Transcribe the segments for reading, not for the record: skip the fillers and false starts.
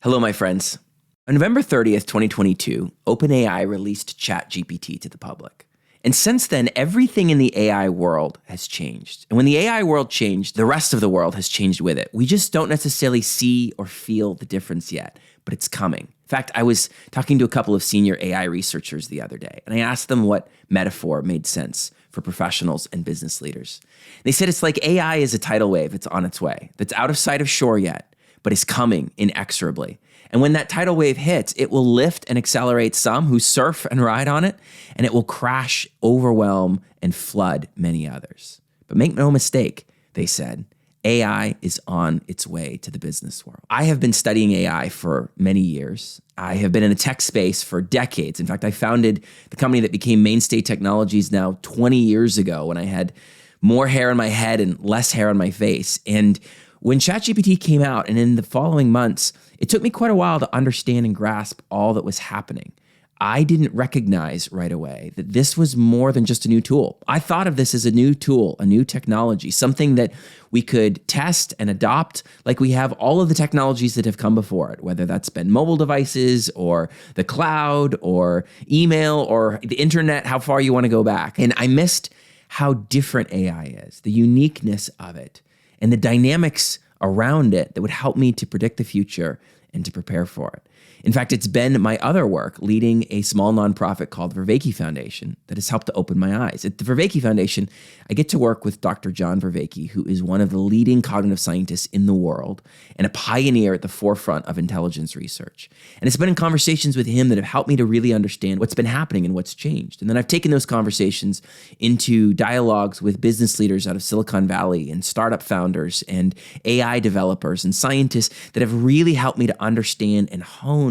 Hello, my friends. On November 30th, 2022, OpenAI released ChatGPT to the public. And since then, everything in the AI world has changed. And when the AI world changed, the rest of the world has changed with it. We just don't necessarily see or feel the difference yet, but it's coming. In fact, I was talking to a couple of senior AI researchers the other day, and I asked them what metaphor made sense for professionals and business leaders. They said it's like AI is a tidal wave. It's on its way. That's out of sight of shore yet, but is coming inexorably. And when that tidal wave hits, it will lift and accelerate some who surf and ride on it, and it will crash, overwhelm, and flood many others. But make no mistake, they said, AI is on its way to the business world. I have been studying AI for many years. I have been in the tech space for decades. In fact, I founded the company that became Mainstay Technologies now 20 years ago when I had more hair on my head and less hair on my face. And when ChatGPT came out and in the following months, it took me quite a while to understand and grasp all that was happening. I didn't recognize right away that this was more than just a new tool. I thought of this as a new tool, a new technology, something that we could test and adopt like we have all of the technologies that have come before it, whether that's been mobile devices or the cloud or email or the internet, how far you want to go back. And I missed how different AI is, the uniqueness of it, and the dynamics around it that would help me to predict the future and to prepare for it. In fact, it's been my other work leading a small nonprofit called Vervaeke Foundation that has helped to open my eyes. At the Vervaeke Foundation, I get to work with Dr. John Vervaeke, who is one of the leading cognitive scientists in the world and a pioneer at the forefront of intelligence research. And it's been in conversations with him that have helped me to really understand what's been happening and what's changed. And then I've taken those conversations into dialogues with business leaders out of Silicon Valley and startup founders and AI developers and scientists that have really helped me to understand and hone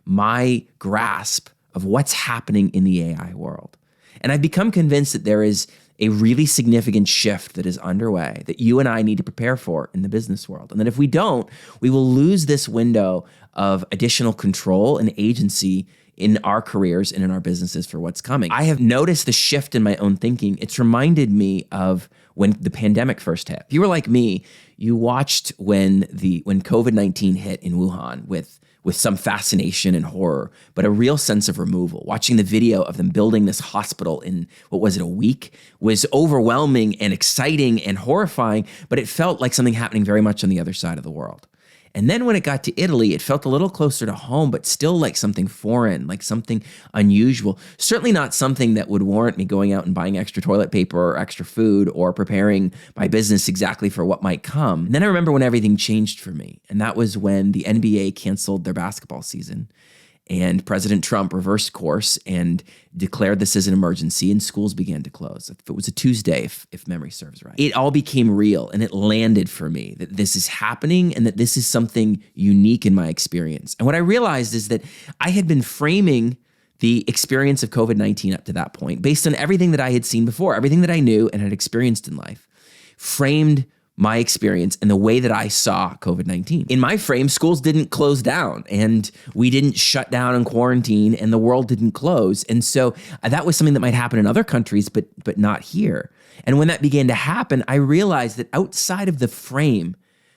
my grasp of what's happening in the AI world. And I've become convinced that there is a really significant shift that is underway that you and I need to prepare for in the business world. And that if we don't, we will lose this window of additional control and agency in our careers and in our businesses for what's coming. I have noticed the shift in my own thinking. It's reminded me of when the pandemic first hit. If you were like me, you watched when COVID-19 hit in Wuhan with some fascination and horror, but a real sense of removal. Watching the video of them building this hospital in, a week was overwhelming and exciting and horrifying, but it felt like something happening very much on the other side of the world. And then when it got to Italy, it felt a little closer to home, but still like something foreign, like something unusual. Certainly not something that would warrant me going out and buying extra toilet paper or extra food or preparing my business exactly for what might come. And then I remember when everything changed for me. And that was when the NBA canceled their basketball season. And President Trump reversed course and declared this as an emergency, and schools began to close. If it was a Tuesday, if memory serves right. It all became real, and it landed for me that this is happening and that this is something unique in my experience. And what I realized is that I had been framing the experience of COVID-19 up to that point based on everything that I had seen before, everything that I knew and had experienced in life, framed my experience and the way that I saw COVID-19. In my frame, schools didn't close down and we didn't shut down and quarantine and the world didn't close. And so that was something that might happen in other countries, but not here. And when that began to happen, I realized that outside of the frame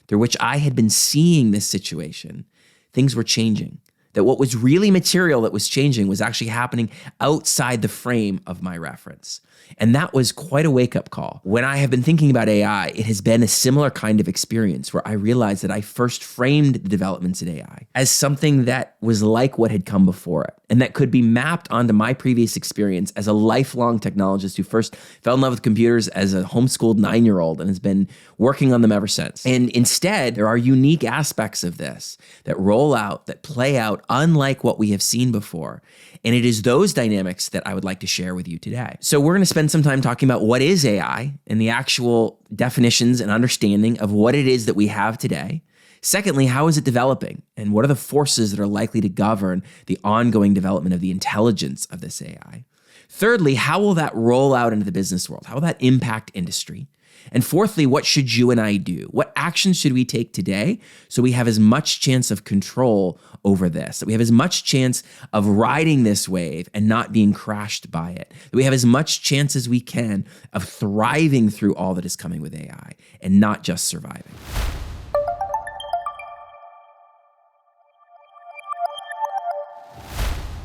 through which I had been seeing this situation, things were changing. That what was really material that was changing was actually happening outside the frame of my reference. And that was quite a wake-up call. When I have been thinking about AI, it has been a similar kind of experience where I realized that I first framed the developments in AI as something that was like what had come before it, and that could be mapped onto my previous experience as a lifelong technologist who first fell in love with computers as a homeschooled 9-year-old and has been working on them ever since. And instead, there are unique aspects of this that roll out, that play out unlike what we have seen before. And it is those dynamics that I would like to share with you today. So we're going to spend some time talking about what is AI and the actual definitions and understanding of what it is that we have today. Secondly, how is it developing? And what are the forces that are likely to govern the ongoing development of the intelligence of this AI? Thirdly, how will that roll out into the business world? How will that impact industry? And fourthly, what should you and I do? What actions should we take today so we have as much chance of control over this, that we have as much chance of riding this wave and not being crashed by it, that we have as much chance as we can of thriving through all that is coming with AI and not just surviving?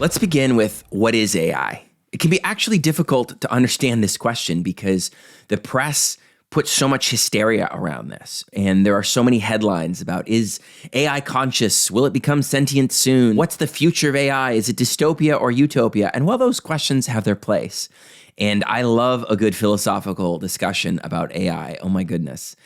Let's begin with what is AI? It can be actually difficult to understand this question because the press puts so much hysteria around this. And there are so many headlines about, is AI conscious? Will it become sentient soon? What's the future of AI? Is it dystopia or utopia? And while those questions have their place, and I love a good philosophical discussion about AI, oh my goodness,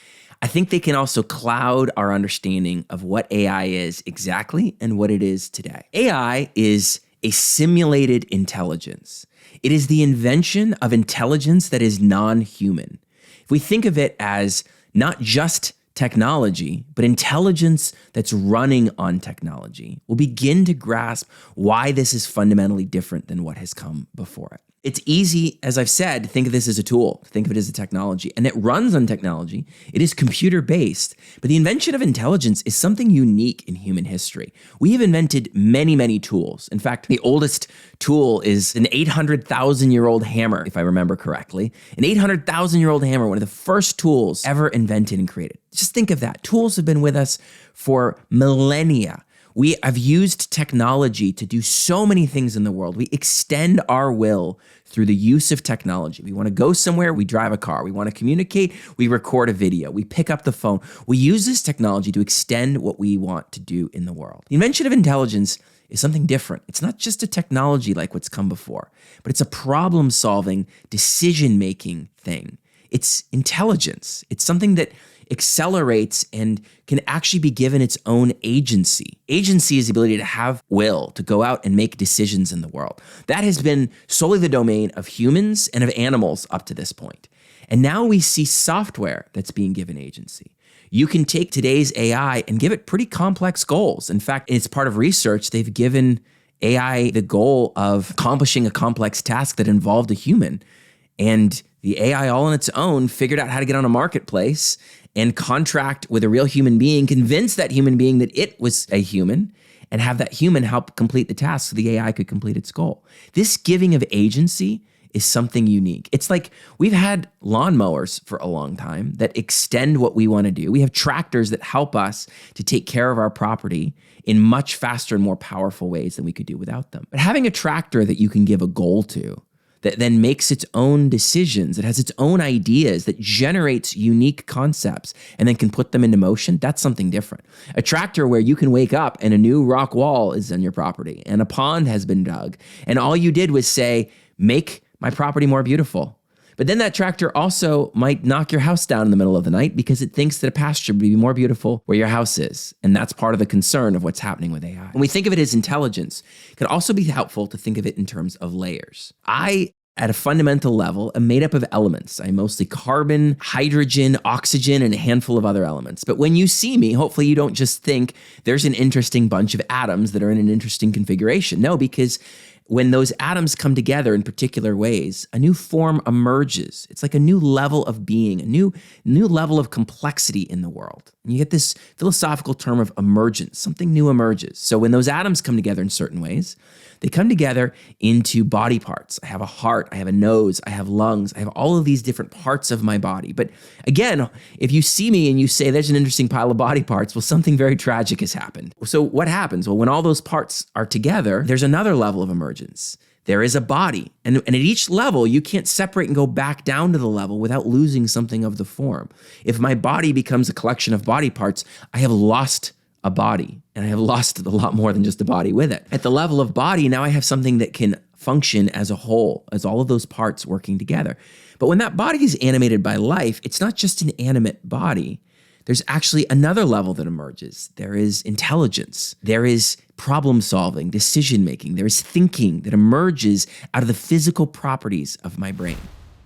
I think they can also cloud our understanding of what AI is exactly and what it is today. AI is a simulated intelligence. It is the invention of intelligence that is non-human. If we think of it as not just technology, but intelligence that's running on technology, we'll begin to grasp why this is fundamentally different than what has come before it. It's easy, as I've said, to think of this as a tool, to think of it as a technology, and it runs on technology. It is computer-based, but the invention of intelligence is something unique in human history. We have invented many, many tools. In fact, the oldest tool is an 800,000-year-old hammer, if I remember correctly. An 800,000-year-old hammer, one of the first tools ever invented and created. Just think of that. Tools have been with us for millennia. We have used technology to do so many things in the world. We extend our will through the use of technology. We want to go somewhere, we drive a car. We want to communicate, we record a video. We pick up the phone. We use this technology to extend what we want to do in the world. The invention of intelligence is something different. It's not just a technology like what's come before, but it's a problem-solving, decision-making thing. It's intelligence. It's something that accelerates and can actually be given its own agency. Agency is the ability to have will, to go out and make decisions in the world. That has been solely the domain of humans and of animals up to this point. And now we see software that's being given agency. You can take today's AI and give it pretty complex goals. In fact, it's part of research. They've given AI the goal of accomplishing a complex task that involved a human. And the AI all on its own figured out how to get on a marketplace and contract with a real human being, convince that human being that it was a human, and have that human help complete the task so the AI could complete its goal. This giving of agency is something unique. It's like we've had lawnmowers for a long time that extend what we want to do. We have tractors that help us to take care of our property in much faster and more powerful ways than we could do without them. But having a tractor that you can give a goal to, that then makes its own decisions, it has its own ideas, that generates unique concepts and then can put them into motion, that's something different. A tractor where you can wake up and a new rock wall is on your property and a pond has been dug, and all you did was say, make my property more beautiful. But then that tractor also might knock your house down in the middle of the night because it thinks that a pasture would be more beautiful where your house is. And that's part of the concern of what's happening with AI. When we think of it as intelligence, it can also be helpful to think of it in terms of layers. At a fundamental level, am made up of elements. I'm mostly carbon, hydrogen, oxygen, and a handful of other elements. But when you see me, hopefully you don't just think there's an interesting bunch of atoms that are in an interesting configuration. No, because when those atoms come together in particular ways, a new form emerges. It's like a new level of being, a new level of complexity in the world. And you get this philosophical term of emergence, something new emerges. So when those atoms come together in certain ways, they come together into body parts. I have a heart, I have a nose, I have lungs, I have all of these different parts of my body. But again, if you see me and you say there's an interesting pile of body parts, well, something very tragic has happened. So what happens? Well, when all those parts are together, there's another level of emergence. There is a body. And at each level, you can't separate and go back down to the level without losing something of the form. If my body becomes a collection of body parts, I have lost a body, and I have lost a lot more than just a body with it. At the level of body, now I have something that can function as a whole, as all of those parts working together. But when that body is animated by life, it's not just an animate body. There's actually another level that emerges. There is intelligence. There is problem solving, decision making. There is thinking that emerges out of the physical properties of my brain.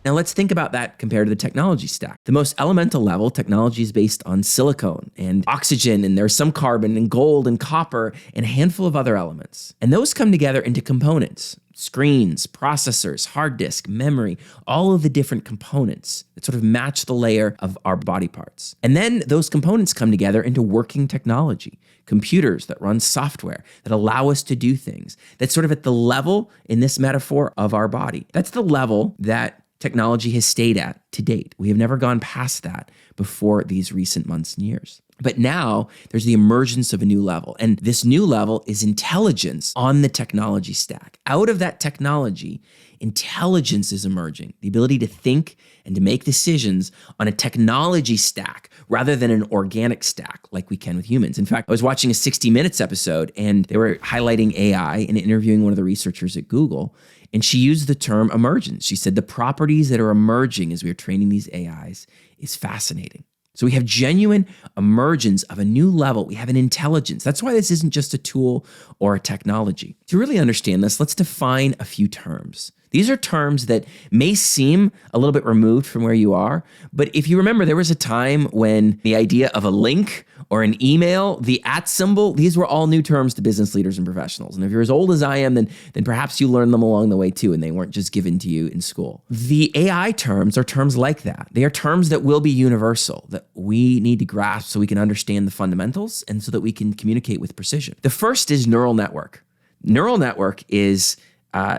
Now let's think about that compared to the technology stack. The most elemental level, technology is based on silicon and oxygen, and there's some carbon and gold and copper and a handful of other elements. And those come together into components, screens, processors, hard disk, memory, all of the different components that sort of match the layer of our body parts. And then those components come together into working technology, computers that run software that allow us to do things. That's sort of at the level, in this metaphor, of our body. That's the level that technology has stayed at to date. We have never gone past that before these recent months and years. But now there's the emergence of a new level. And this new level is intelligence on the technology stack. Out of that technology, intelligence is emerging, the ability to think and to make decisions on a technology stack rather than an organic stack like we can with humans. In fact, I was watching a 60 Minutes episode and they were highlighting AI and interviewing one of the researchers at Google. And she used the term emergence. She said the properties that are emerging as we are training these AIs is fascinating. So we have genuine emergence of a new level. We have an intelligence. That's why this isn't just a tool or a technology. To really understand this, let's define a few terms. These are terms that may seem a little bit removed from where you are, but if you remember, there was a time when the idea of a link or an email, the @ symbol, these were all new terms to business leaders and professionals. And if you're as old as I am, then perhaps you learned them along the way too, and they weren't just given to you in school. The AI terms are terms like that. They are terms that will be universal, that we need to grasp so we can understand the fundamentals and so that we can communicate with precision. The first is neural network. Neural network is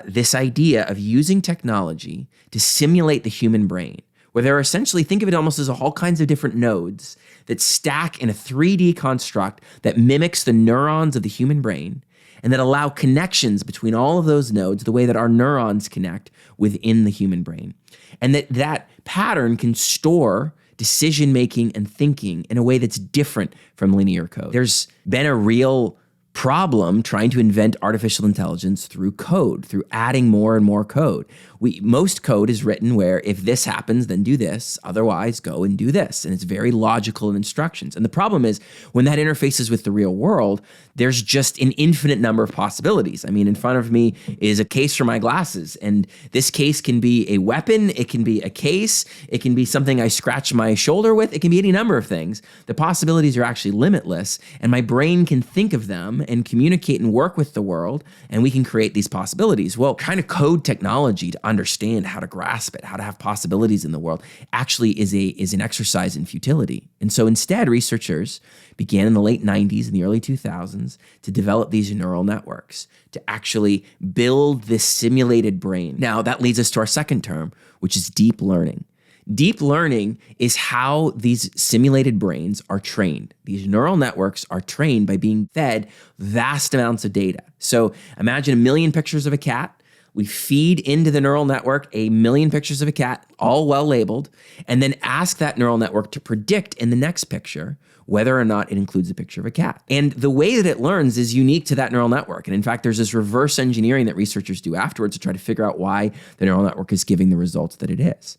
this idea of using technology to simulate the human brain, where there are essentially, think of it almost as all kinds of different nodes that stack in a 3D construct that mimics the neurons of the human brain and that allow connections between all of those nodes the way that our neurons connect within the human brain. And that pattern can store decision-making and thinking in a way that's different from linear code. There's been a real problem trying to invent artificial intelligence through code, through adding more and more code. Most code is written where if this happens, then do this, otherwise go and do this. And it's very logical in instructions. And the problem is when that interfaces with the real world, there's just an infinite number of possibilities. I mean, in front of me is a case for my glasses, and this case can be a weapon, it can be a case, it can be something I scratch my shoulder with, it can be any number of things. The possibilities are actually limitless, and my brain can think of them and communicate and work with the world, and we can create these possibilities. Well, trying to code technology to understand how to grasp it, how to have possibilities in the world, actually is an exercise in futility. And so instead, researchers began in the late 90s and the early 2000s to develop these neural networks, to actually build this simulated brain. Now, that leads us to our second term, which is deep learning. Deep learning is how these simulated brains are trained. These neural networks are trained by being fed vast amounts of data. So imagine 1 million pictures of a cat. We feed into the neural network 1 million pictures of a cat, all well labeled, and then ask that neural network to predict in the next picture whether or not it includes a picture of a cat. And the way that it learns is unique to that neural network. And in fact, there's this reverse engineering that researchers do afterwards to try to figure out why the neural network is giving the results that it is.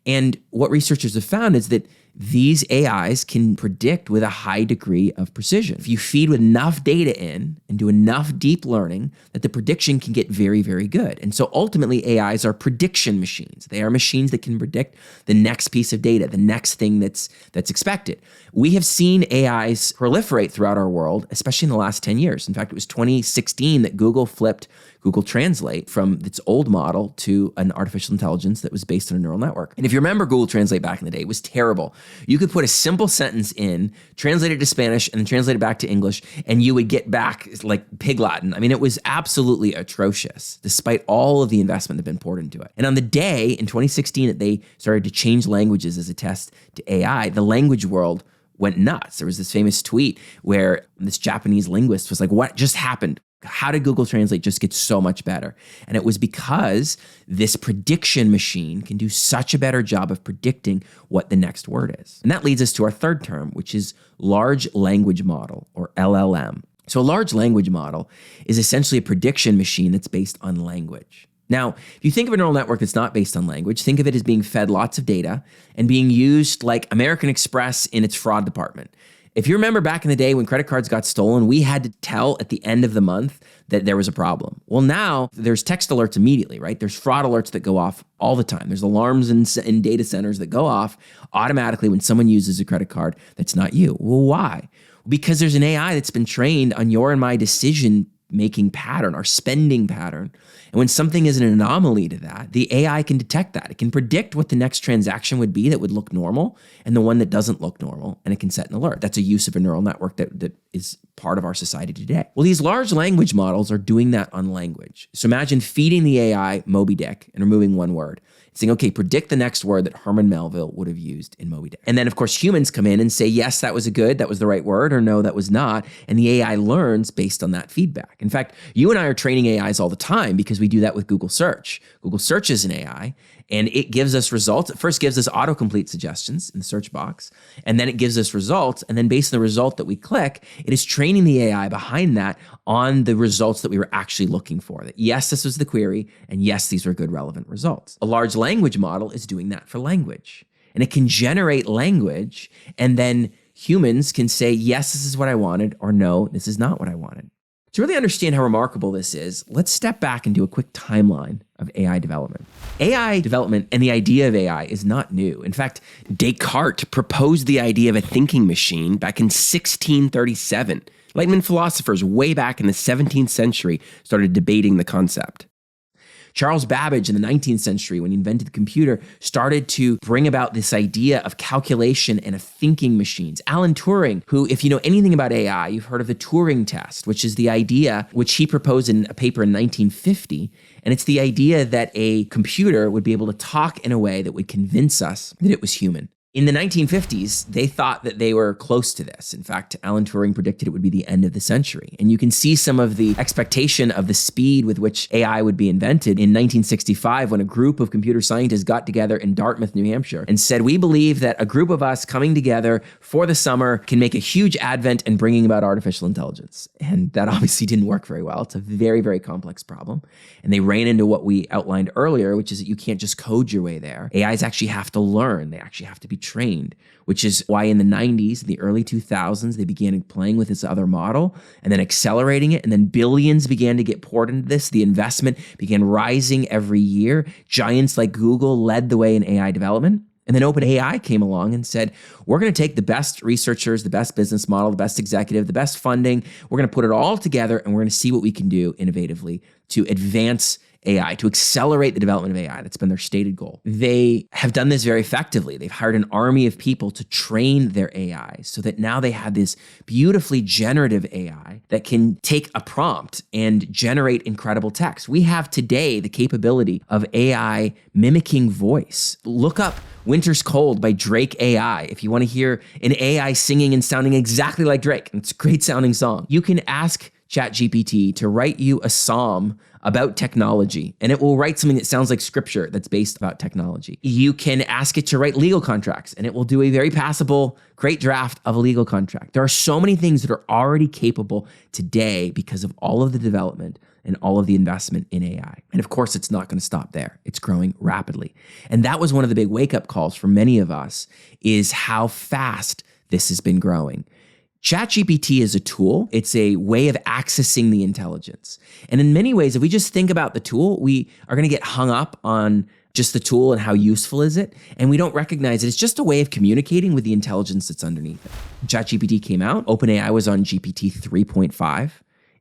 And what researchers have found is that these AIs can predict with a high degree of precision. If you feed with enough data in and do enough deep learning, that the prediction can get very, very good. And so ultimately AIs are prediction machines. They are machines that can predict the next piece of data, the next thing that's expected. We have seen AIs proliferate throughout our world, especially in the last 10 years. In fact, it was 2016 that Google flipped Google Translate from its old model to an artificial intelligence that was based on a neural network. And if you remember Google Translate back in the day, it was terrible. You could put a simple sentence in, translate it to Spanish, and then translate it back to English, and you would get back like Pig Latin. I mean, it was absolutely atrocious, despite all of the investment that had been poured into it. And on the day in 2016 that they started to change languages as a test to AI, the language world went nuts. There was this famous tweet where this Japanese linguist was like, what just happened? How did Google Translate just get so much better? And it was because this prediction machine can do such a better job of predicting what the next word is. And that leads us to our third term, which is large language model, or LLM. So a large language model is essentially a prediction machine that's based on language. Now, if you think of a neural network that's not based on language, think of it as being fed lots of data and being used like American Express in its fraud department. If you remember back in the day when credit cards got stolen, we had to tell at the end of the month that there was a problem. Well, now there's text alerts immediately, right? There's fraud alerts that go off all the time. There's alarms in data centers that go off automatically when someone uses a credit card that's not you. Well, why? Because there's an AI that's been trained on your and my decision-making pattern, our spending pattern. And when something is an anomaly to that, the AI can detect that. It can predict what the next transaction would be that would look normal and the one that doesn't look normal, and it can set an alert. That's a use of a neural network that is part of our society today. Well, these large language models are doing that on language. So imagine feeding the AI Moby Dick and removing one word, saying, okay, predict the next word that Herman Melville would have used in Moby Dick. And then, of course, humans come in and say, yes, that was that was the right word, or no, that was not. And the AI learns based on that feedback. In fact, you and I are training AIs all the time because we do that with Google Search. Google Search is an AI, and it gives us results. It first gives us autocomplete suggestions in the search box, and then it gives us results. And then based on the result that we click, it is training the AI behind that on the results that we were actually looking for. That yes, this was the query, and yes, these are good relevant results. A large language model is doing that for language. And it can generate language, and then humans can say, yes, this is what I wanted, or no, this is not what I wanted. To really understand how remarkable this is, let's step back and do a quick timeline of AI development. AI development and the idea of AI is not new. In fact, Descartes proposed the idea of a thinking machine back in 1637. Enlightenment philosophers way back in the 17th century started debating the concept. Charles Babbage in the 19th century, when he invented the computer, started to bring about this idea of calculation and of thinking machines. Alan Turing, who, if you know anything about AI, you've heard of the Turing test, which is the idea which he proposed in a paper in 1950. And it's the idea that a computer would be able to talk in a way that would convince us that it was human. In the 1950s, they thought that they were close to this. In fact, Alan Turing predicted it would be the end of the century. And you can see some of the expectation of the speed with which AI would be invented in 1965 when a group of computer scientists got together in Dartmouth, New Hampshire, and said, we believe that a group of us coming together for the summer can make a huge advent in bringing about artificial intelligence. And that obviously didn't work very well. It's a very, very complex problem. And they ran into what we outlined earlier, which is that you can't just code your way there. AIs actually have to learn. They actually have to be trained, which is why in the 90s, the early 2000s, they began playing with this other model and then accelerating it. And then billions began to get poured into this. The investment began rising every year. Giants like Google led the way in AI development. And then OpenAI came along and said, we're going to take the best researchers, the best business model, the best executive, the best funding. We're going to put it all together and we're going to see what we can do innovatively to advance AI, to accelerate the development of AI. That's been their stated goal. They have done this very effectively. They've hired an army of people to train their AI so that now they have this beautifully generative AI that can take a prompt and generate incredible text. We have today the capability of AI mimicking voice. Look up Winter's Cold by Drake AI if you want to hear an AI singing and sounding exactly like Drake. It's a great sounding song. You can ask ChatGPT to write you a psalm about technology, and it will write something that sounds like scripture that's based about technology. You can ask it to write legal contracts, and it will do a very passable, great draft of a legal contract. There are so many things that are already capable today because of all of the development and all of the investment in AI. And of course, it's not going to stop there. It's growing rapidly. And that was one of the big wake-up calls for many of us, is how fast this has been growing. ChatGPT is a tool. It's a way of accessing the intelligence. And in many ways, if we just think about the tool, we are going to get hung up on just the tool and how useful is it. And we don't recognize it. It's just a way of communicating with the intelligence that's underneath it. ChatGPT came out. OpenAI was on GPT 3.5.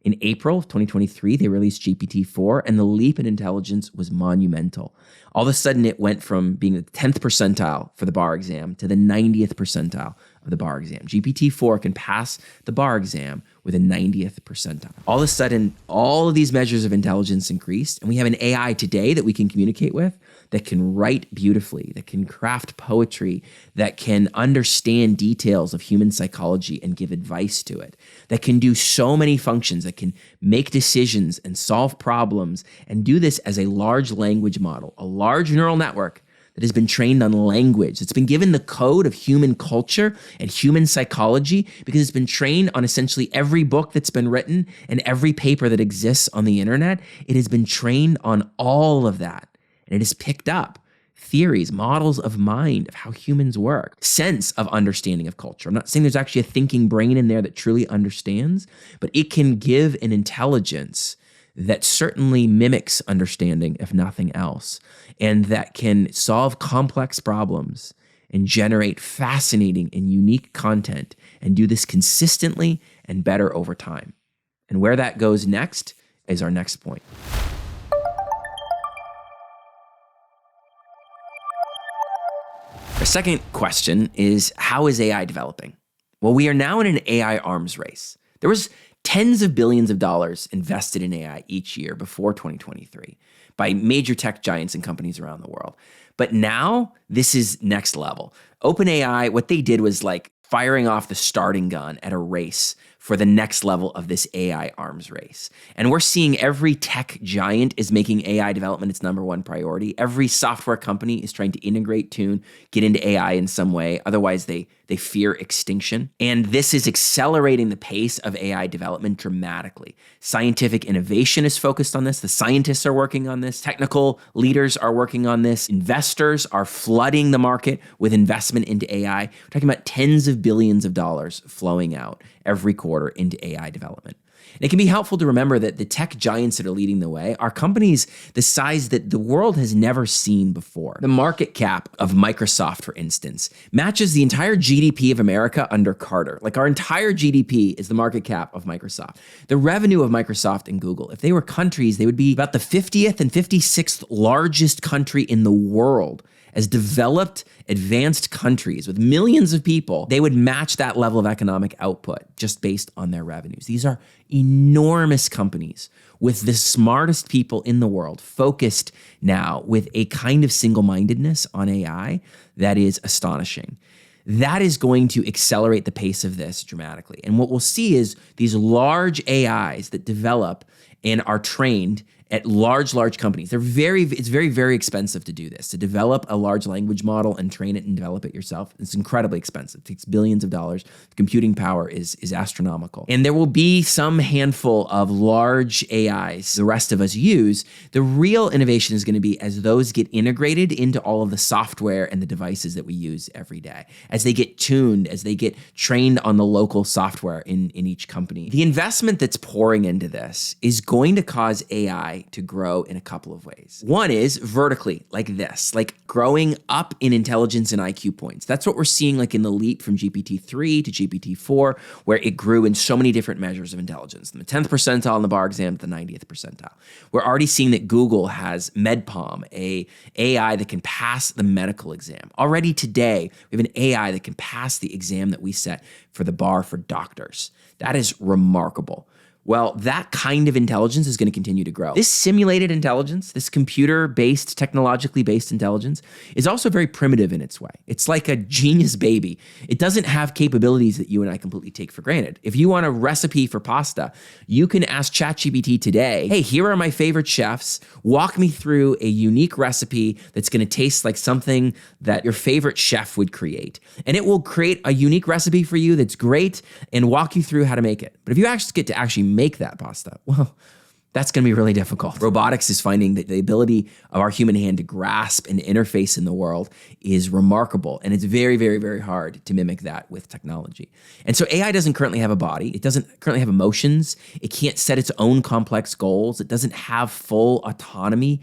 In April of 2023, they released GPT-4, and the leap in intelligence was monumental. All of a sudden, it went from being the 10th percentile for the bar exam to the 90th percentile of the bar exam. GPT-4 can pass the bar exam with a 90th percentile. All of a sudden, all of these measures of intelligence increased, and we have an AI today that we can communicate with that can write beautifully, that can craft poetry, that can understand details of human psychology and give advice to it, that can do so many functions, that can make decisions and solve problems, and do this as a large language model, a large neural network that has been trained on language. It's been given the code of human culture and human psychology because it's been trained on essentially every book that's been written and every paper that exists on the internet. It has been trained on all of that. And it has picked up theories, models of mind, of how humans work, sense of understanding of culture. I'm not saying there's actually a thinking brain in there that truly understands, but it can give an intelligence that certainly mimics understanding, if nothing else, and that can solve complex problems and generate fascinating and unique content and do this consistently and better over time. And where that goes next is our next point. Our second question is, how is AI developing? Well, we are now in an AI arms race. There was tens of billions of dollars invested in AI each year before 2023 by major tech giants and companies around the world. But now this is next level. OpenAI, what they did was like firing off the starting gun at a race for the next level of this AI arms race. And we're seeing every tech giant is making AI development its number one priority. Every software company is trying to integrate, tune, get into AI in some way. Otherwise, they fear extinction. And this is accelerating the pace of AI development dramatically. Scientific innovation is focused on this. The scientists are working on this. Technical leaders are working on this. Investors are flooding the market with investment into AI. We're talking about tens of billions of dollars flowing out every quarter into AI development. And it can be helpful to remember that the tech giants that are leading the way are companies the size that the world has never seen before. The market cap of Microsoft, for instance, matches the entire GDP of America under Carter. Like our entire GDP is the market cap of Microsoft. The revenue of Microsoft and Google, if they were countries, they would be about the 50th and 56th largest country in the world. As developed, advanced countries with millions of people, they would match that level of economic output just based on their revenues. These are enormous companies with the smartest people in the world focused now with a kind of single-mindedness on AI that is astonishing. That is going to accelerate the pace of this dramatically. And what we'll see is these large AIs that develop and are trained at large companies. It's very, very expensive to do this, to develop a large language model and train it and develop it yourself. It's incredibly expensive. It takes billions of dollars. The computing power is astronomical. And there will be some handful of large AIs the rest of us use. The real innovation is going to be as those get integrated into all of the software and the devices that we use every day, as they get tuned, as they get trained on the local software in each company. The investment that's pouring into this is going to cause AI to grow in a couple of ways. One is vertically, like this, like growing up in intelligence and IQ points. That's what we're seeing like in the leap from GPT-3 to GPT-4, where it grew in so many different measures of intelligence, from the 10th percentile in the bar exam to the 90th percentile. We're already seeing that Google has MedPalm, a AI that can pass the medical exam. Already today, we have an AI that can pass the exam that we set for the bar for doctors. That is remarkable. Well, that kind of intelligence is going to continue to grow. This simulated intelligence, this computer-based, technologically based intelligence is also very primitive in its way. It's like a genius baby. It doesn't have capabilities that you and I completely take for granted. If you want a recipe for pasta, you can ask ChatGPT today, hey, here are my favorite chefs. Walk me through a unique recipe that's going to taste like something that your favorite chef would create. And it will create a unique recipe for you that's great and walk you through how to make it. But if you actually get to make that pasta, well, that's going to be really difficult. Robotics is finding that the ability of our human hand to grasp and interface in the world is remarkable. And it's very, very, very hard to mimic that with technology. And so AI doesn't currently have a body. It doesn't currently have emotions. It can't set its own complex goals. It doesn't have full autonomy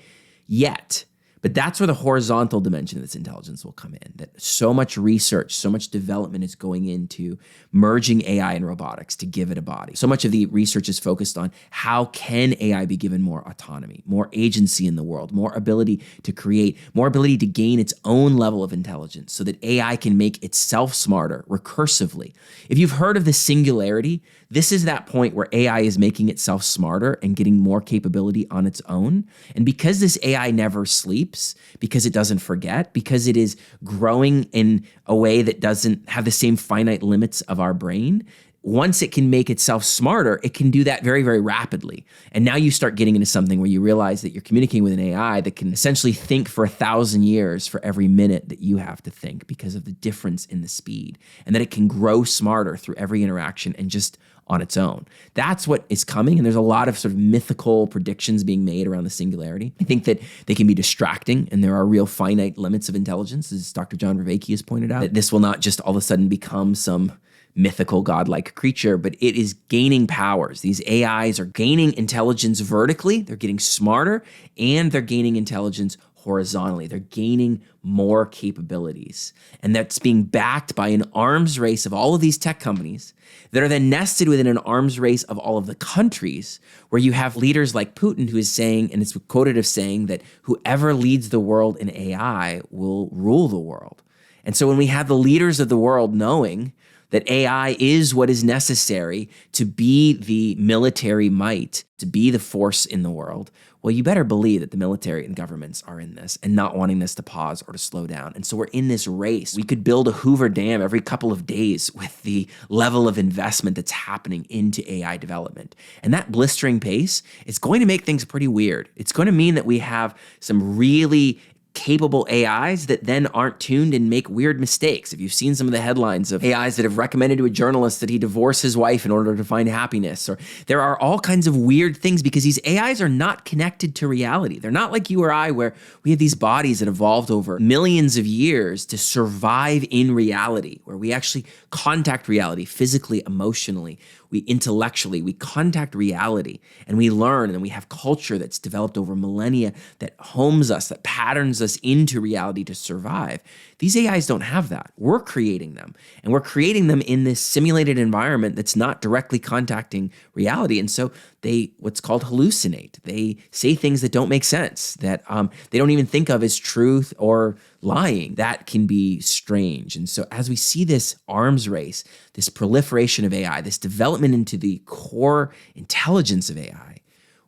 yet. But that's where the horizontal dimension of this intelligence will come in, that so much research, so much development is going into merging AI and robotics to give it a body. So much of the research is focused on how can AI be given more autonomy, more agency in the world, more ability to create, more ability to gain its own level of intelligence so that AI can make itself smarter recursively. If you've heard of the singularity, this is that point where AI is making itself smarter and getting more capability on its own. And because this AI never sleeps, because it doesn't forget, because it is growing in a way that doesn't have the same finite limits of our brain, once it can make itself smarter, it can do that very, very rapidly. And now you start getting into something where you realize that you're communicating with an AI that can essentially think for 1,000 years for every minute that you have to think because of the difference in the speed, and that it can grow smarter through every interaction and just on its own. That's what is coming, and there's a lot of sort of mythical predictions being made around the singularity. I think that they can be distracting, and there are real finite limits of intelligence, as Dr. John Vervaeke has pointed out, that this will not just all of a sudden become some mythical godlike creature, but it is gaining powers. These AIs are gaining intelligence vertically, they're getting smarter, and they're gaining intelligence horizontally. They're gaining more capabilities. And that's being backed by an arms race of all of these tech companies that are then nested within an arms race of all of the countries, where you have leaders like Putin, who is saying, and it's quoted as saying, that whoever leads the world in AI will rule the world. And so when we have the leaders of the world knowing that AI is what is necessary to be the military might, to be the force in the world, well, you better believe that the military and governments are in this and not wanting this to pause or to slow down. And so we're in this race. We could build a Hoover Dam every couple of days with the level of investment that's happening into AI development. And that blistering pace is going to make things pretty weird. It's going to mean that we have some really capable AIs that then aren't tuned and make weird mistakes. If you've seen some of the headlines of AIs that have recommended to a journalist that he divorce his wife in order to find happiness, or there are all kinds of weird things because these AIs are not connected to reality. They're not like you or I, where we have these bodies that evolved over millions of years to survive in reality, where we actually contact reality physically, emotionally, we intellectually, we contact reality and we learn, and we have culture that's developed over millennia that homes us, that patterns us into reality to survive. These AIs don't have that. We're creating them, and we're creating them in this simulated environment that's not directly contacting reality. And so they, what's called hallucinate. They say things that don't make sense, that they don't even think of as truth or lying. That can be strange. And so as we see this arms race, this proliferation of AI, this development into the core intelligence of AI,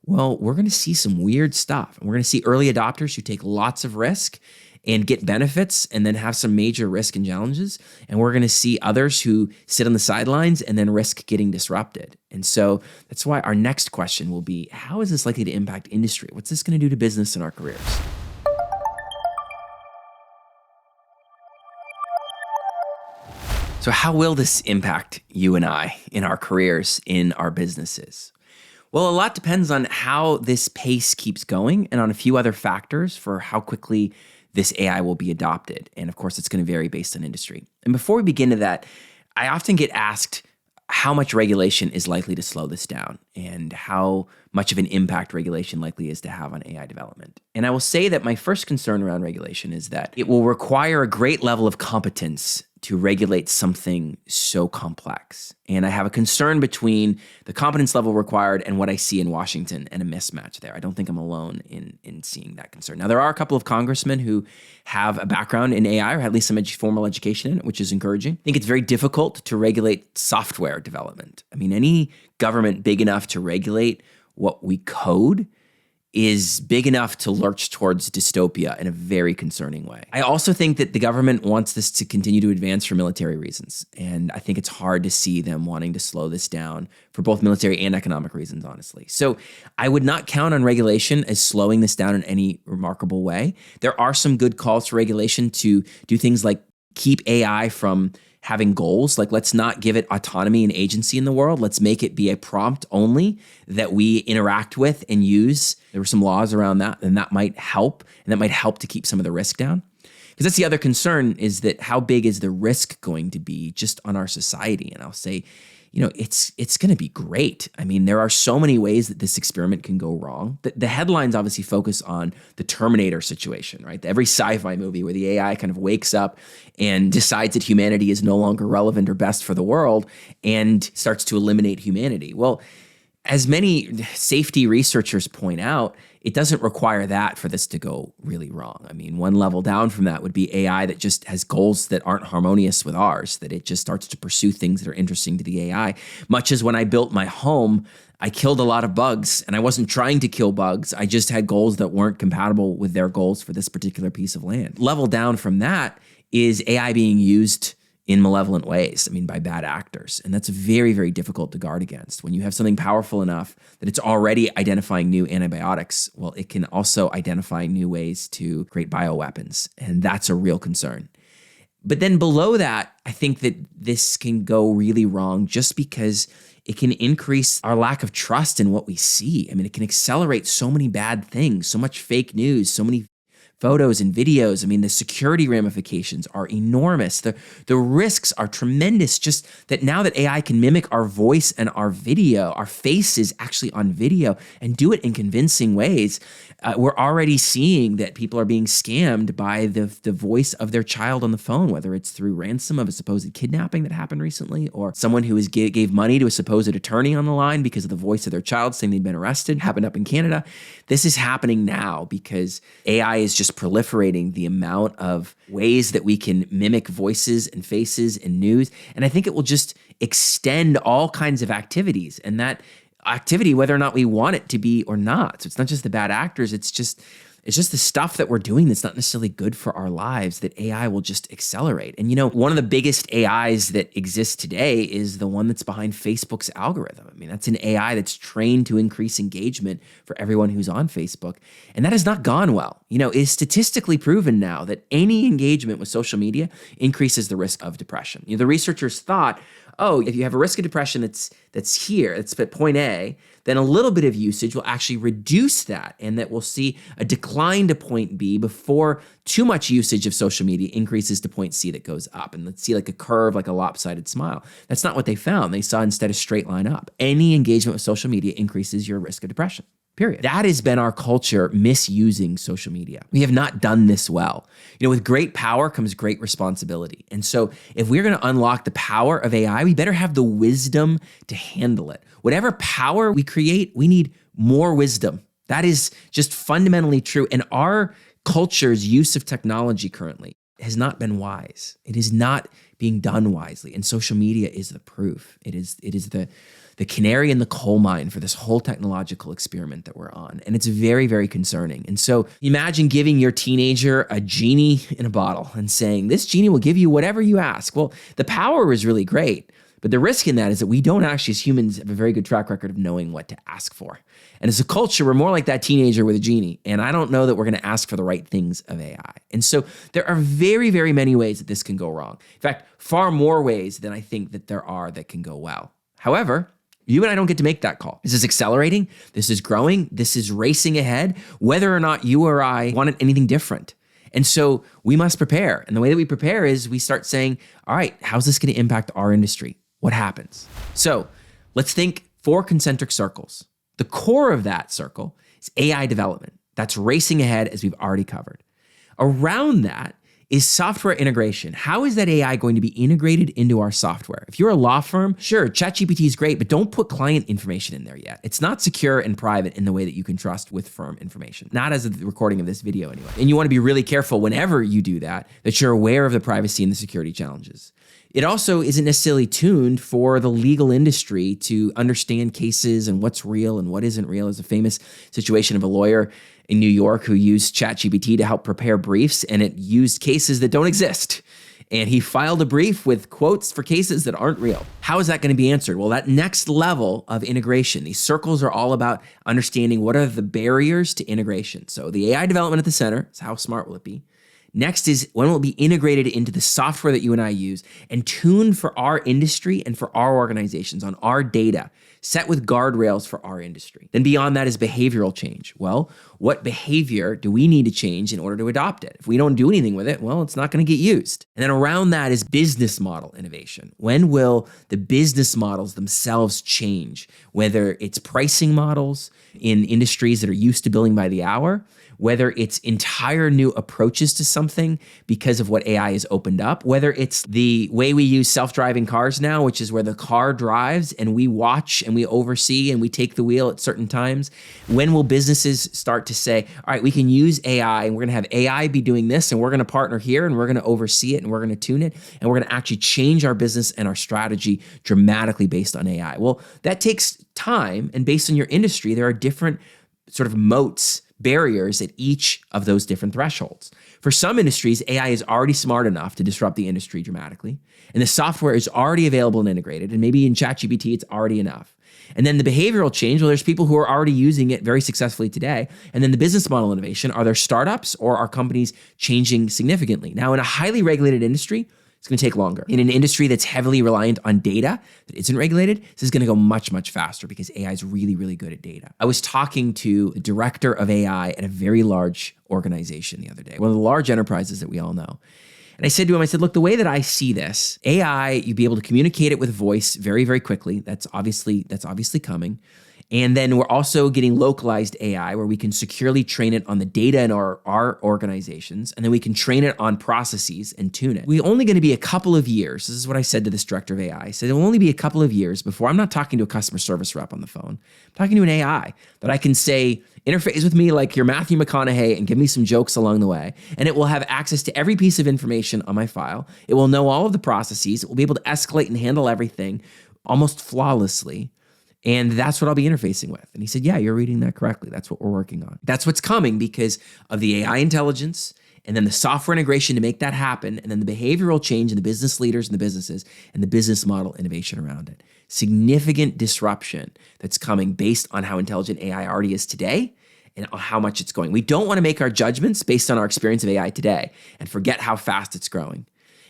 well, we're going to see some weird stuff. And we're going to see early adopters who take lots of risk and get benefits and then have some major risk and challenges. And we're going to see others who sit on the sidelines and then risk getting disrupted. And so that's why our next question will be, how is this likely to impact industry? What's this going to do to business and our careers? So how will this impact you and I in our careers, in our businesses? Well, a lot depends on how this pace keeps going and on a few other factors for how quickly this AI will be adopted. And of course, it's going to vary based on industry. And before we begin to that, I often get asked how much regulation is likely to slow this down and how much of an impact regulation likely is to have on AI development. And I will say that my first concern around regulation is that it will require a great level of competence to regulate something so complex. And I have a concern between the competence level required and what I see in Washington and a mismatch there. I don't think I'm alone in seeing that concern. Now, there are a couple of congressmen who have a background in AI or at least some formal education in it, which is encouraging. I think it's very difficult to regulate software development. I mean, any government big enough to regulate what we code is big enough to lurch towards dystopia in a very concerning way. I also think that the government wants this to continue to advance for military reasons. And I think it's hard to see them wanting to slow this down for both military and economic reasons, honestly. So I would not count on regulation as slowing this down in any remarkable way. There are some good calls for regulation to do things like keep AI from having goals. Like, let's not give it autonomy and agency in the world. Let's make it be a prompt only that we interact with and use. There were some laws around that, and that might help. And that might help to keep some of the risk down. Because that's the other concern, is that how big is the risk going to be just on our society? And I'll say, it's going to be great. I mean, there are so many ways that this experiment can go wrong. The headlines obviously focus on the Terminator situation, right? Every sci-fi movie where the AI kind of wakes up and decides that humanity is no longer relevant or best for the world and starts to eliminate humanity. Well, as many safety researchers point out, it doesn't require that for this to go really wrong. I mean, one level down from that would be AI that just has goals that aren't harmonious with ours, that it just starts to pursue things that are interesting to the AI. Much as when I built my home, I killed a lot of bugs, and I wasn't trying to kill bugs. I just had goals that weren't compatible with their goals for this particular piece of land. Level down from that is AI being used in malevolent ways, by bad actors. And that's very, very difficult to guard against. When you have something powerful enough that it's already identifying new antibiotics, well, it can also identify new ways to create bioweapons. And that's a real concern. But then below that, I think that this can go really wrong just because it can increase our lack of trust in what we see. It can accelerate so many bad things, so much fake news, so many photos and videos. The security ramifications are enormous. The risks are tremendous. Just that now that AI can mimic our voice and our video, our faces actually on video, and do it in convincing ways, we're already seeing that people are being scammed by the voice of their child on the phone, whether it's through ransom of a supposed kidnapping that happened recently, or someone who gave money to a supposed attorney on the line because of the voice of their child saying they'd been arrested. Happened up in Canada. This is happening now because AI is just is proliferating the amount of ways that we can mimic voices and faces and news. And I think it will just extend all kinds of activities, and that activity, whether or not we want it to be or not. So it's not just the bad actors, it's just the stuff that we're doing that's not necessarily good for our lives that AI will just accelerate. And one of the biggest AIs that exists today is the one that's behind Facebook's algorithm. I mean, that's an AI that's trained to increase engagement for everyone who's on Facebook. And that has not gone well. It is statistically proven now that any engagement with social media increases the risk of depression. The researchers thought, if you have a risk of depression that's here, it's at point A, then a little bit of usage will actually reduce that, and that we'll see a decline to point B before too much usage of social media increases to point C that goes up. And let's see like a curve, like a lopsided smile. That's not what they found. They saw instead a straight line up. Any engagement with social media increases your risk of depression. Period. That has been our culture misusing social media. We have not done this well. With great power comes great responsibility. And so if we're going to unlock the power of AI, we better have the wisdom to handle it. Whatever power we create, we need more wisdom. That is just fundamentally true. And our culture's use of technology currently has not been wise. It is not being done wisely. And social media is the proof. It is the canary in the coal mine for this whole technological experiment that we're on. And it's very, very concerning. And so imagine giving your teenager a genie in a bottle and saying, this genie will give you whatever you ask. Well, the power is really great, but the risk in that is that we don't actually, as humans, have a very good track record of knowing what to ask for. And as a culture, we're more like that teenager with a genie. And I don't know that we're going to ask for the right things of AI. And so there are very, very many ways that this can go wrong. In fact, far more ways than I think that there are that can go well. However, you and I don't get to make that call. This is accelerating. This is growing. This is racing ahead, whether or not you or I wanted anything different. And so we must prepare. And the way that we prepare is we start saying, all right, how's this going to impact our industry? What happens? So let's think 4 concentric circles. The core of that circle is AI development. That's racing ahead, as we've already covered. Around that is software integration. How is that AI going to be integrated into our software? If you're a law firm, sure, ChatGPT is great, but don't put client information in there yet. It's not secure and private in the way that you can trust with firm information, not as of the recording of this video anyway. And you want to be really careful whenever you do that you're aware of the privacy and the security challenges. It also isn't necessarily tuned for the legal industry to understand cases and what's real and what isn't real. There's a famous situation of a lawyer in New York who used ChatGPT to help prepare briefs, and it used cases that don't exist. And he filed a brief with quotes for cases that aren't real. How is that going to be answered? Well, that next level of integration, these circles are all about understanding what are the barriers to integration. So the AI development at the center is how smart will it be? Next is when will it be integrated into the software that you and I use and tuned for our industry and for our organizations on our data, set with guardrails for our industry. Then beyond that is behavioral change. Well, what behavior do we need to change in order to adopt it? If we don't do anything with it, well, it's not going to get used. And then around that is business model innovation. When will the business models themselves change? Whether it's pricing models in industries that are used to billing by the hour, whether it's entire new approaches to something because of what AI has opened up, whether it's the way we use self-driving cars now, which is where the car drives and we watch and we oversee and we take the wheel at certain times. When will businesses start to say, all right, we can use AI and we're gonna have AI be doing this and we're gonna partner here and we're gonna oversee it and we're gonna tune it and we're gonna actually change our business and our strategy dramatically based on AI. Well, that takes time, and based on your industry, there are different sort of moats, barriers at each of those different thresholds. For some industries, AI is already smart enough to disrupt the industry dramatically, and the software is already available and integrated, and maybe in ChatGPT it's already enough. And then the behavioral change, well, there's people who are already using it very successfully today. And then the business model innovation, are there startups or are companies changing significantly? Now, in a highly regulated industry, it's going to take longer. In an industry that's heavily reliant on data that isn't regulated, this is going to go much, much faster because AI is really, really good at data. I was talking to the director of AI at a very large organization the other day, one of the large enterprises that we all know. And I said to him, look, the way that I see this, AI, you'd be able to communicate it with voice very, very quickly. That's obviously coming. And then we're also getting localized AI where we can securely train it on the data in our organizations, and then we can train it on processes and tune it. We're only going to be a couple of years. This is what I said to this director of AI. I said, it will only be a couple of years before I'm not talking to a customer service rep on the phone. I'm talking to an AI that I can say, interface with me like you're Matthew McConaughey and give me some jokes along the way. And it will have access to every piece of information on my file. It will know all of the processes. It will be able to escalate and handle everything almost flawlessly. And that's what I'll be interfacing with. And he said, yeah, you're reading that correctly. That's what we're working on. That's what's coming because of the AI intelligence and then the software integration to make that happen. And then the behavioral change in the business leaders and the businesses and the business model innovation around it. Significant disruption that's coming based on how intelligent AI already is today and how much it's going. We don't want to make our judgments based on our experience of AI today and forget how fast it's growing.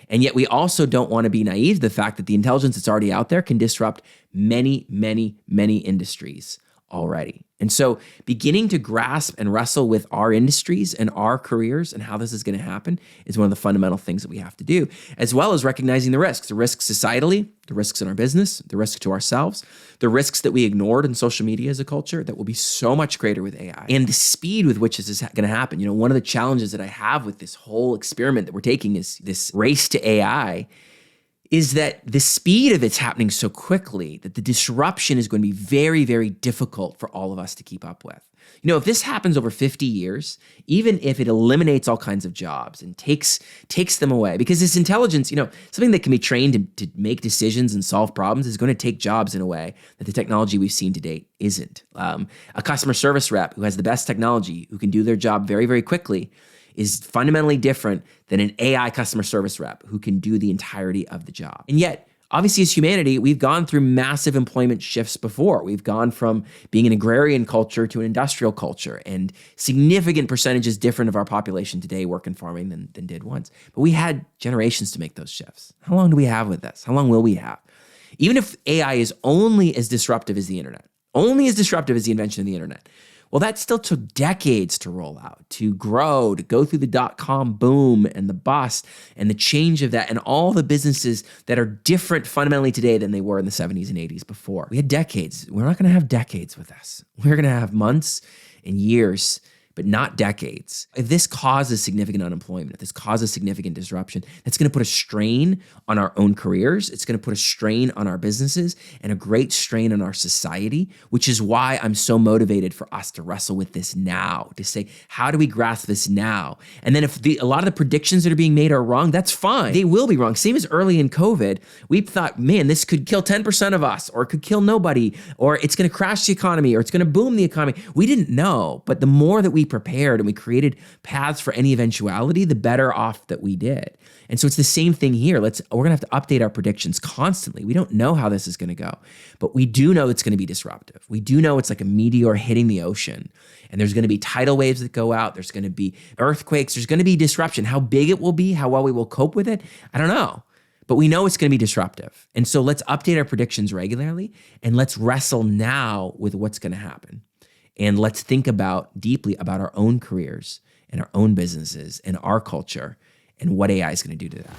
And yet we also don't want to be naive to the fact that the intelligence that's already out there can disrupt many, many, many industries already. And so beginning to grasp and wrestle with our industries and our careers and how this is going to happen is one of the fundamental things that we have to do, as well as recognizing the risks societally, the risks in our business, the risk to ourselves, the risks that we ignored in social media as a culture that will be so much greater with AI, and the speed with which this is going to happen. You know, one of the challenges that I have with this whole experiment that we're taking is this race to AI is that the speed of it's happening so quickly that the disruption is going to be very, very difficult for all of us to keep up with. You know, if this happens over 50 years, even if it eliminates all kinds of jobs and takes them away, because this intelligence, you know, something that can be trained to make decisions and solve problems is going to take jobs in a way that the technology we've seen to date isn't. A customer service rep who has the best technology, who can do their job very, very quickly, is fundamentally different than an AI customer service rep who can do the entirety of the job. And yet, obviously, as humanity, we've gone through massive employment shifts before. We've gone from being an agrarian culture to an industrial culture, and significant percentages different of our population today work in farming than did once. But we had generations to make those shifts. How long do we have with this? How long will we have? Even if AI is only as disruptive as the internet, only as disruptive as the invention of the internet, well, that still took decades to roll out, to grow, to go through the dot-com boom and the bust and the change of that and all the businesses that are different fundamentally today than they were in the 70s and 80s before. We had decades. We're not going to have decades with this. We're going to have months and years, but not decades. If this causes significant unemployment, if this causes significant disruption, that's going to put a strain on our own careers. It's going to put a strain on our businesses and a great strain on our society, which is why I'm so motivated for us to wrestle with this now, to say, how do we grasp this now? And then if a lot of the predictions that are being made are wrong, that's fine. They will be wrong. Same as early in COVID, we thought, man, this could kill 10% of us, or it could kill nobody, or it's going to crash the economy, or it's going to boom the economy. We didn't know, but the more that we prepared and we created paths for any eventuality, the better off that we did. And so it's the same thing here. We're going to have to update our predictions constantly. We don't know how this is going to go, but we do know it's going to be disruptive. We do know it's like a meteor hitting the ocean, and there's going to be tidal waves that go out. There's going to be earthquakes. There's going to be disruption. How big it will be, how well we will cope with it, I don't know. But we know it's going to be disruptive. And so let's update our predictions regularly, and let's wrestle now with what's going to happen. And let's think deeply about our own careers and our own businesses and our culture and what AI is going to do to that.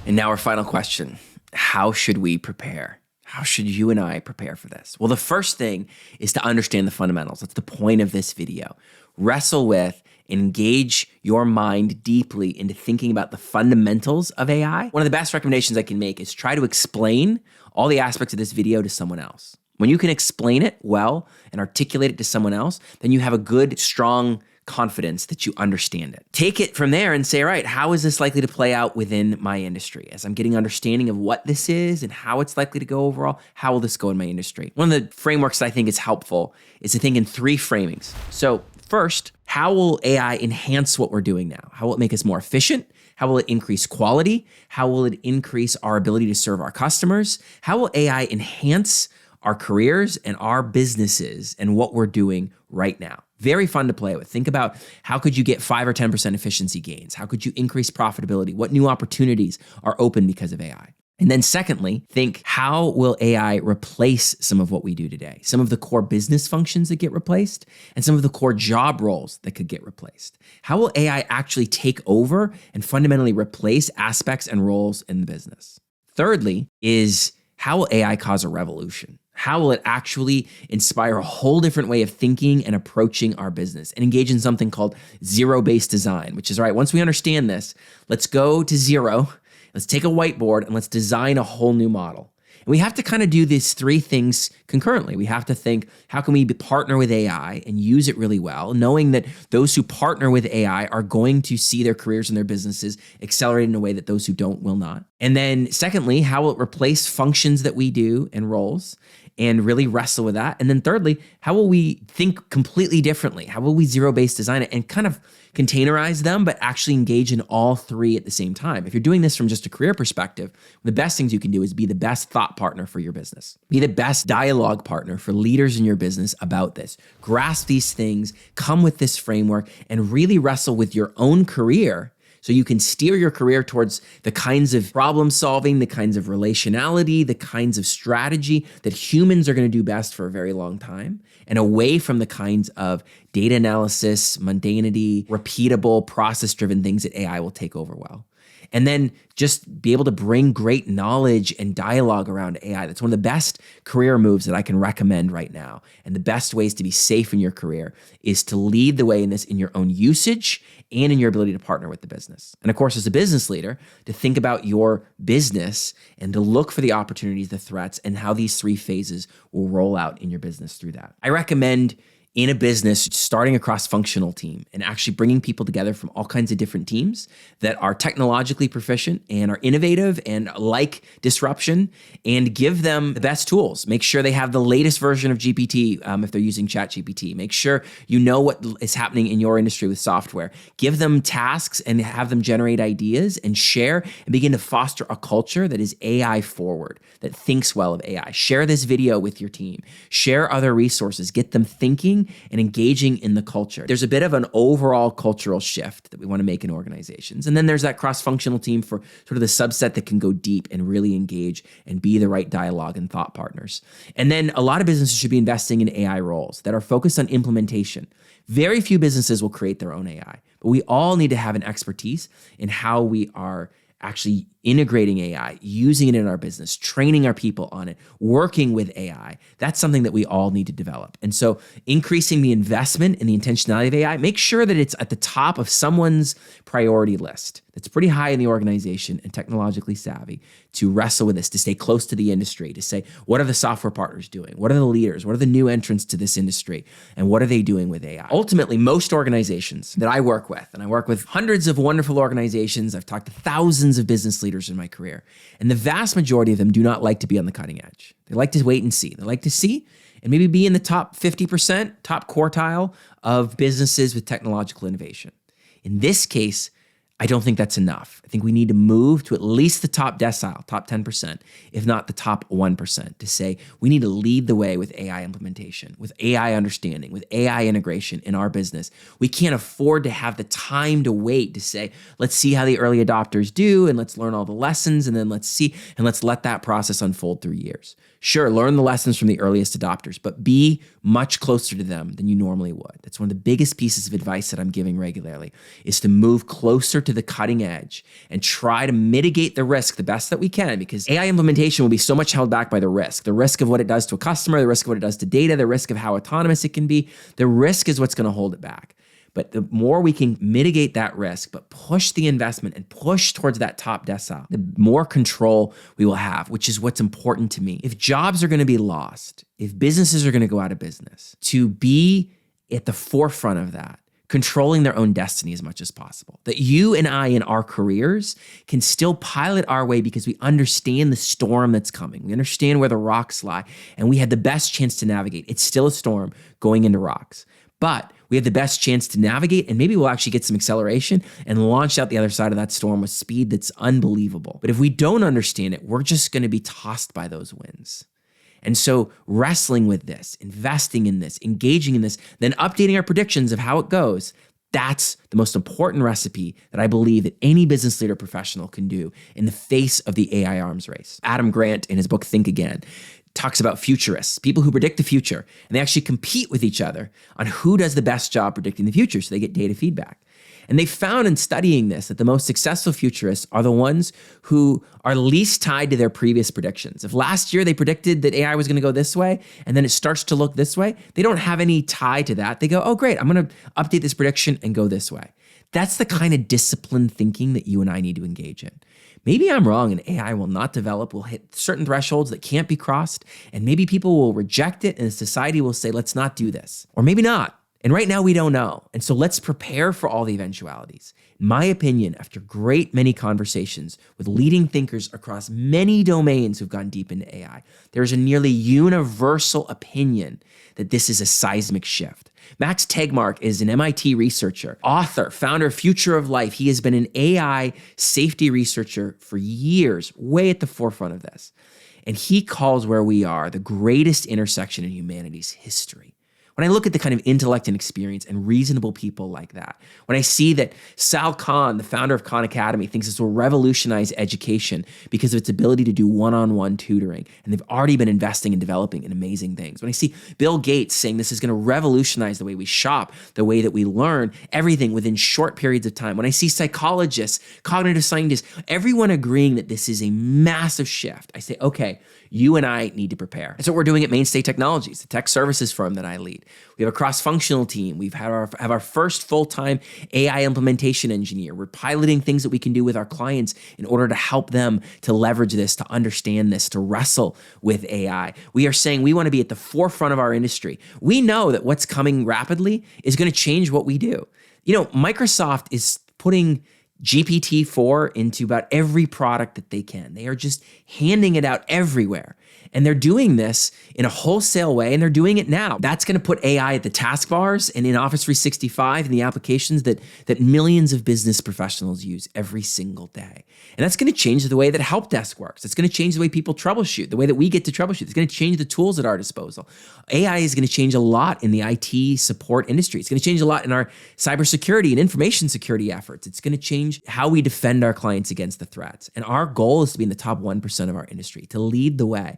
And now our final question. How should we prepare? How should you and I prepare for this? Well, the first thing is to understand the fundamentals. That's the point of this video. Wrestle with, engage your mind deeply into thinking about the fundamentals of AI. One of the best recommendations I can make is try to explain all the aspects of this video to someone else. When you can explain it well and articulate it to someone else, then you have a good, strong confidence that you understand it. Take it from there and say, all right, how is this likely to play out within my industry? As I'm getting understanding of what this is and how it's likely to go overall, how will this go in my industry? One of the frameworks that I think is helpful is to think in three framings. So first, how will AI enhance what we're doing now? How will it make us more efficient? How will it increase quality? How will it increase our ability to serve our customers? How will AI enhance our careers and our businesses and what we're doing right now? Very fun to play with. Think about how could you get 5 or 10% efficiency gains? How could you increase profitability? What new opportunities are open because of AI? And then secondly, think, how will AI replace some of what we do today? Some of the core business functions that get replaced and some of the core job roles that could get replaced. How will AI actually take over and fundamentally replace aspects and roles in the business? Thirdly is, how will AI cause a revolution? How will it actually inspire a whole different way of thinking and approaching our business and engage in something called zero-based design, which is, all right, once we understand this, let's go to zero. Let's take a whiteboard and let's design a whole new model. And we have to kind of do these three things concurrently. We have to think, how can we partner with AI and use it really well, knowing that those who partner with AI are going to see their careers and their businesses accelerate in a way that those who don't will not. And then secondly, how will it replace functions that we do and roles, and really wrestle with that? And then thirdly, how will we think completely differently? How will we zero-based design it and kind of containerize them, but actually engage in all three at the same time? If you're doing this from just a career perspective, the best things you can do is be the best thought partner for your business. Be the best dialogue partner for leaders in your business about this. Grasp these things, come with this framework, and really wrestle with your own career so you can steer your career towards the kinds of problem solving, the kinds of relationality, the kinds of strategy that humans are going to do best for a very long time, and away from the kinds of data analysis, mundanity, repeatable, process-driven things that AI will take over well. And then just be able to bring great knowledge and dialogue around AI. That's one of the best career moves that I can recommend right now. And the best ways to be safe in your career is to lead the way in this in your own usage and in your ability to partner with the business. And of course, as a business leader, to think about your business and to look for the opportunities, the threats, and how these three phases will roll out in your business through that. I recommend in a business, starting a cross-functional team and actually bringing people together from all kinds of different teams that are technologically proficient and are innovative and like disruption, and give them the best tools. Make sure they have the latest version of GPT if they're using ChatGPT. Make sure you know what is happening in your industry with software. Give them tasks and have them generate ideas and share and begin to foster a culture that is AI forward, that thinks well of AI. Share this video with your team. Share other resources. Get them thinking and engaging in the culture. There's a bit of an overall cultural shift that we want to make in organizations. And then there's that cross-functional team for sort of the subset that can go deep and really engage and be the right dialogue and thought partners. And then a lot of businesses should be investing in AI roles that are focused on implementation. Very few businesses will create their own AI, but we all need to have an expertise in how we are actually integrating AI, using it in our business, training our people on it, working with AI. That's something that we all need to develop. And so increasing the investment and the intentionality of AI, make sure that it's at the top of someone's priority list that's pretty high in the organization and technologically savvy, to wrestle with this, to stay close to the industry, to say, what are the software partners doing? What are the leaders? What are the new entrants to this industry? And what are they doing with AI? Ultimately, most organizations that I work with, and I work with hundreds of wonderful organizations, I've talked to thousands of business leaders in my career, and the vast majority of them do not like to be on the cutting edge. They like to wait and see. They like to see and maybe be in the top 50%, top quartile of businesses with technological innovation. In this case, I don't think that's enough. I think we need to move to at least the top decile, top 10%, if not the top 1%, to say we need to lead the way with AI implementation, with AI understanding, with AI integration in our business. We can't afford to have the time to wait to say, let's see how the early adopters do and let's learn all the lessons and then let's see and let's let that process unfold through years. Sure, learn the lessons from the earliest adopters, but be much closer to them than you normally would. That's one of the biggest pieces of advice that I'm giving regularly, is to move closer to the cutting edge and try to mitigate the risk the best that we can, because AI implementation will be so much held back by the risk of what it does to a customer, the risk of what it does to data, the risk of how autonomous it can be. The risk is what's going to hold it back. But the more we can mitigate that risk, but push the investment and push towards that top decile, the more control we will have, which is what's important to me. If jobs are going to be lost, if businesses are going to go out of business, to be at the forefront of that, controlling their own destiny as much as possible. That you and I in our careers can still pilot our way because we understand the storm that's coming. We understand where the rocks lie, and we had the best chance to navigate. It's still a storm going into rocks, but we have the best chance to navigate, and maybe we'll actually get some acceleration and launch out the other side of that storm with speed that's unbelievable. But if we don't understand it, we're just going to be tossed by those winds. And so wrestling with this, investing in this, engaging in this, then updating our predictions of how it goes, That's the most important recipe that I believe that any business leader professional can do in the face of the AI arms race. Adam Grant, in his book, Think Again, talks about futurists, people who predict the future, and they actually compete with each other on who does the best job predicting the future, so they get data feedback. And they found in studying this that the most successful futurists are the ones who are least tied to their previous predictions. If last year they predicted that AI was going to go this way, and then it starts to look this way, they don't have any tie to that. They go, oh, great, I'm going to update this prediction and go this way. That's the kind of disciplined thinking that you and I need to engage in. Maybe I'm wrong and AI will not develop, will hit certain thresholds that can't be crossed, and maybe people will reject it and society will say, let's not do this. Or maybe not. And right now we don't know. And so let's prepare for all the eventualities. In my opinion, after many conversations with leading thinkers across many domains who've gone deep into AI, there's a nearly universal opinion that this is a seismic shift. Max Tegmark is an MIT researcher, author, founder of Future of Life. He has been an AI safety researcher for years, way at the forefront of this. And he calls where we are the greatest intersection in humanity's history. When I look at the kind of intellect and experience and reasonable people like that, when I see that Sal Khan, the founder of Khan Academy, thinks this will revolutionize education because of its ability to do one-on-one tutoring, and they've already been investing and developing in amazing things. When I see Bill Gates saying this is going to revolutionize the way we shop, the way that we learn, everything within short periods of time. When I see psychologists, cognitive scientists, everyone agreeing that this is a massive shift, I say, okay, you and I need to prepare. That's what we're doing at Mainstay Technologies, the tech services firm that I lead. We have a cross-functional team. We've had our first full-time AI implementation engineer. We're piloting things that we can do with our clients in order to help them to leverage this, to understand this, to wrestle with AI. We are saying we want to be at the forefront of our industry. We know that what's coming rapidly is going to change what we do. You know, Microsoft is putting GPT-4 into about every product that they can. They are just handing it out everywhere. And they're doing this in a wholesale way, and they're doing it now. That's going to put AI at the taskbars and in Office 365 and the applications that millions of business professionals use every single day. And that's going to change the way that help desk works. It's going to change the way people troubleshoot, the way that we get to troubleshoot. It's going to change the tools at our disposal. AI is going to change a lot in the IT support industry. It's going to change a lot in our cybersecurity and information security efforts. It's going to change how we defend our clients against the threats. And our goal is to be in the top 1% of our industry, to lead the way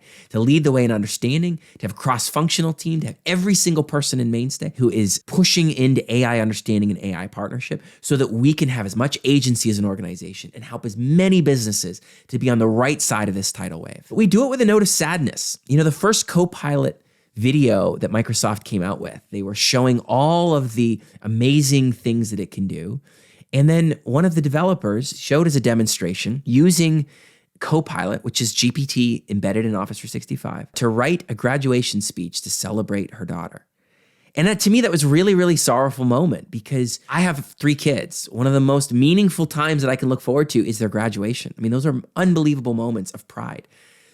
in understanding, to have a cross-functional team, to have every single person in Mainstay who is pushing into AI understanding and AI partnership so that we can have as much agency as an organization and help as many businesses to be on the right side of this tidal wave. But we do it with a note of sadness. You know, the first Copilot video that Microsoft came out with, they were showing all of the amazing things that it can do. And then one of the developers showed as a demonstration using Copilot, which is GPT embedded in Office 365, to write a graduation speech to celebrate her daughter. And to me, that was really, really sorrowful moment because I have 3 kids. One of the most meaningful times that I can look forward to is their graduation. I mean, those are unbelievable moments of pride.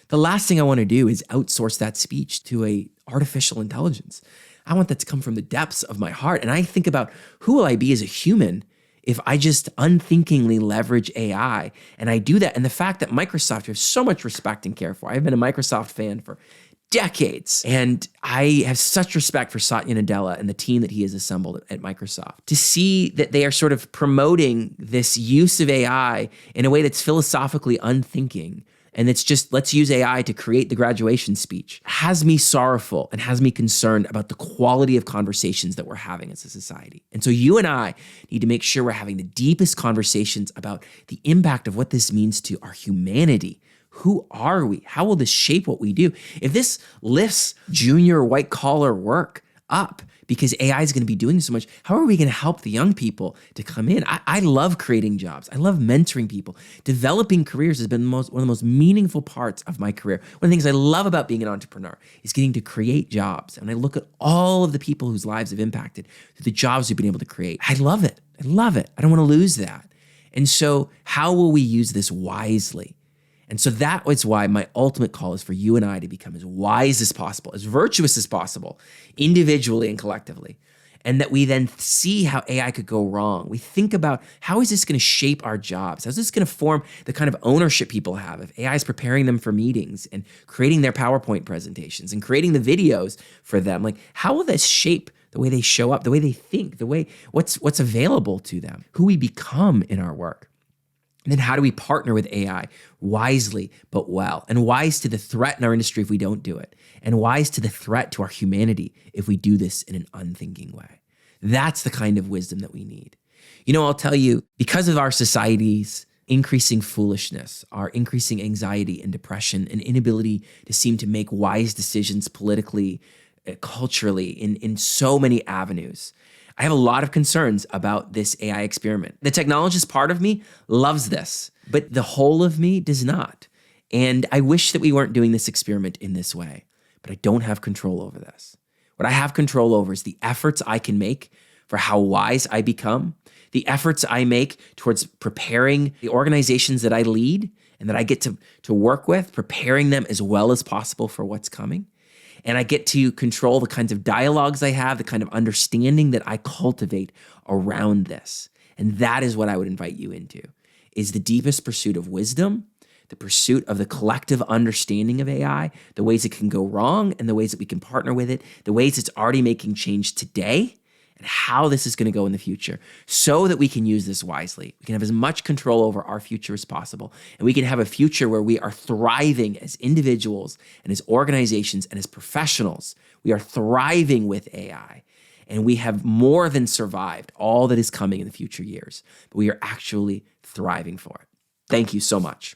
The last thing I want to do is outsource that speech to a artificial intelligence. I want that to come from the depths of my heart. And I think about who will I be as a human if I just unthinkingly leverage AI, and I do that. And the fact that Microsoft, I have so much respect and care for. I've been a Microsoft fan for decades, and I have such respect for Satya Nadella and the team that he has assembled at Microsoft. To see that they are sort of promoting this use of AI in a way that's philosophically unthinking, and it's just, let's use AI to create the graduation speech, has me sorrowful and has me concerned about the quality of conversations that we're having as a society. And so you and I need to make sure we're having the deepest conversations about the impact of what this means to our humanity. Who are we? How will this shape what we do? If this lifts junior white collar work up because AI is going to be doing so much, how are we going to help the young people to come in? I love creating jobs. I love mentoring people. Developing careers has been one of the most meaningful parts of my career. One of the things I love about being an entrepreneur is getting to create jobs. And I look at all of the people whose lives have impacted through the jobs we've been able to create. I love it. I love it. I don't want to lose that. And so how will we use this wisely? And so that is why my ultimate call is for you and I to become as wise as possible, as virtuous as possible, individually and collectively. And that we then see how AI could go wrong. We think about how is this going to shape our jobs? How is this going to form the kind of ownership people have if AI is preparing them for meetings and creating their PowerPoint presentations and creating the videos for them? Like, how will this shape the way they show up, the way they think, the way what's available to them, who we become in our work. And then how do we partner with AI wisely but well, and wise to the threat in our industry if we don't do it, and wise to the threat to our humanity if we do this in an unthinking way. That's the kind of wisdom that we need. I'll tell you, because of our society's increasing foolishness, our increasing anxiety and depression, and inability to seem to make wise decisions politically, culturally, in so many avenues, I have a lot of concerns about this AI experiment. The technologist part of me loves this, but the whole of me does not. And I wish that we weren't doing this experiment in this way, but I don't have control over this. What I have control over is the efforts I can make for how wise I become, the efforts I make towards preparing the organizations that I lead and that I get to work with, preparing them as well as possible for what's coming. And I get to control the kinds of dialogues I have, the kind of understanding that I cultivate around this. And that is what I would invite you into, is the deepest pursuit of wisdom, the pursuit of the collective understanding of AI, the ways it can go wrong and the ways that we can partner with it, the ways it's already making change today, and how this is going to go in the future so that we can use this wisely. We can have as much control over our future as possible. And we can have a future where we are thriving as individuals and as organizations and as professionals. We are thriving with AI. And we have more than survived all that is coming in the future years. But we are actually thriving for it. Thank you so much.